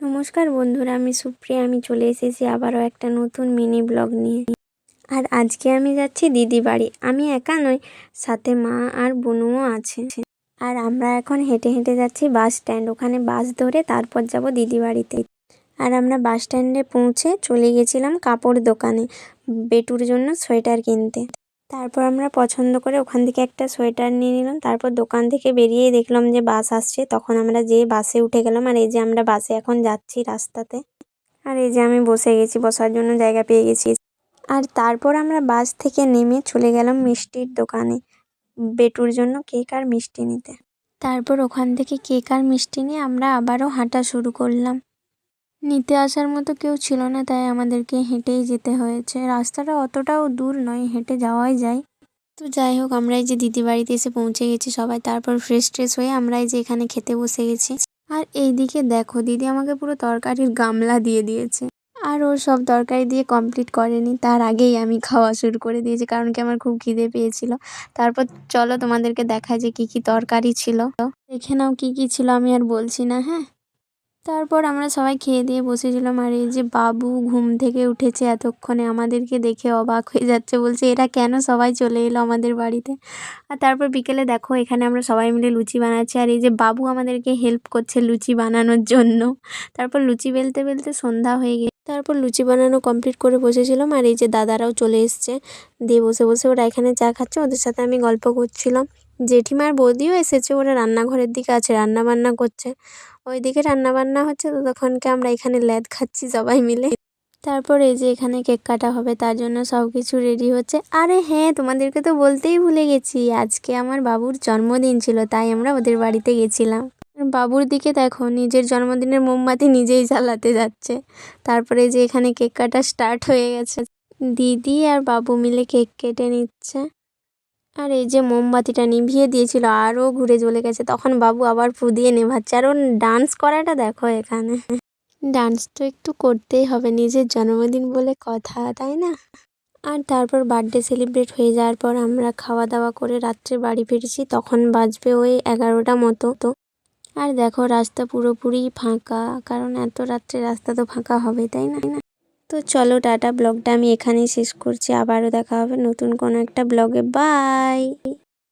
নমস্কার বন্ধুরা, আমি সুপ্রিয়া। আমি চলে এসেছি আবারও একটা নতুন মিনি ব্লগ নিয়ে। আর আজকে আমি যাচ্ছি দিদি বাড়ি। আমি একা নই, সাথে মা আর বোনও আছে। আর আমরা এখন হেঁটে হেঁটে যাচ্ছি বাস স্ট্যান্ড। ওখানে বাস ধরে তারপর যাব দিদি বাড়িতে। আর আমরা বাস স্ট্যান্ডে পৌঁছে চলে গেছিলাম কাপড় দোকানে বেটুর জন্য সোয়েটার কিনতে। তারপর আমরা পছন্দ করে ওখান থেকে একটা সোয়েটার নিয়ে নিলাম। তারপর দোকান থেকে বেরিয়েই দেখলাম যে বাস আসছে, তখন আমরা যেয়ে বাসে উঠে গেলাম। আর এই যে আমরা বাসে এখন যাচ্ছি রাস্তাতে। আর এই যে আমি বসে গেছি, বসার জন্য জায়গা পেয়ে গেছি। আর তারপর আমরা বাস থেকে নেমে চলে গেলাম মিষ্টির দোকানে বেটুর জন্য কেক আর মিষ্টি নিতে। তারপর ওখান থেকে কেক আর মিষ্টি নিয়ে আমরা আবারও হাঁটা শুরু করলাম। নিতে আসার মতো কেউ ছিল না, তাই আমাদেরকে হেঁটেই যেতে হয়েছে। রাস্তাটা অতটাও দূর নয়, হেঁটে যাওয়াই যায়। তো যাই হোক, আমরা এই যে দিদি বাড়িতে এসে পৌঁছে গেছি সবাই। তারপর ফ্রেশ ট্রেশ হয়ে আমরা এই যে এখানে খেতে বসে গেছি। আর এইদিকে দেখো, দিদি আমাকে পুরো তরকারির গামলা দিয়ে দিয়েছে। আর ওর সব তরকারি দিয়ে কমপ্লিট করেনি, তার আগেই আমি খাওয়া শুরু করে দিয়েছি, কারণ কি আমার খুব খিদে পেয়েছিল। তারপর চলো তোমাদেরকে দেখায় যে কি কি তরকারি ছিল। দেখে নাও কি কি ছিল, আমি আর বলছি না, হ্যাঁ। তারপর আমরা সবাই খেয়ে দিয়ে বসেছিলাম। আর এই যে বাবু ঘুম থেকে উঠেছে এতক্ষণে, আমাদেরকে দেখে অবাক হয়ে যাচ্ছে, বলছে এরা কেন সবাই চলে এলো আমাদের বাড়িতে। আর তারপর বিকেলে দেখো, এখানে আমরা সবাই মিলে লুচি বানাচ্ছি। আর এই যে বাবু আমাদেরকে হেল্প করছে লুচি বানানোর জন্য। তারপর লুচি বেলতে বেলতে সন্ধ্যা হয়ে গেছে। তারপর লুচি বানানো কমপ্লিট করে বসেছিলাম। আর এই যে দাদারাও চলে এসছে, দিয়ে বসে বসে ওরা এখানে চা খাচ্ছে, ওদের সাথে আমি গল্প করছিলাম। জেঠিমার বৌদিও এসেছে, ওরা রান্নাঘরের দিকে আছে, রান্না বান্না করছে। ওইদিকে রান্না বান্না হচ্ছে, ততক্ষণকে আমরা এখানে ল্যাদ খাচ্ছি সবাই মিলে। তারপর এই যে এখানে কেক কাটা হবে, তার জন্য সব কিছু রেডি হচ্ছে। আরে হ্যাঁ, তোমাদেরকে তো বলতেই ভুলে গেছি, আজকে আমার বাবুর জন্মদিন ছিল, তাই আমরা ওদের বাড়িতে গেছিলাম। বাবুর দিকে দেখো, নিজের জন্মদিনের মোমবাতি নিজেই জ্বালাতে যাচ্ছে। তারপরে যে এখানে কেক কাটা স্টার্ট হয়ে গেছে, দিদি আর বাবু মিলে কেক কেটে নিচ্ছে। আর এই যে মোমবাতিটা নিভিয়ে দিয়েছিল, আরও ঘুরে জ্বলে গেছে, তখন বাবু আবার ফু দিয়ে নেভাচ্ছে। আর ওর ডান্স করাটা দেখো এখানে। ডান্স তো একটু করতেই হবে, নিজের জন্মদিন বলে কথা, তাই না? আর তারপর বার্থডে সেলিব্রেট হয়ে যাওয়ার পর আমরা খাওয়া দাওয়া করে রাত্রে বাড়ি ফিরেছি, তখন বাজবে ওই 11টা মতো। আর দেখো, রাস্তা পুরোপুরি ফাঁকা, কারণ এত রাত্রে রাস্তা তো ফাঁকা হবে, তাই না? তো চলো টাটা, ব্লগটা আমি এখানেই শেষ করছি। আবারও দেখা হবে নতুন কোনো একটা ব্লগে। বাই।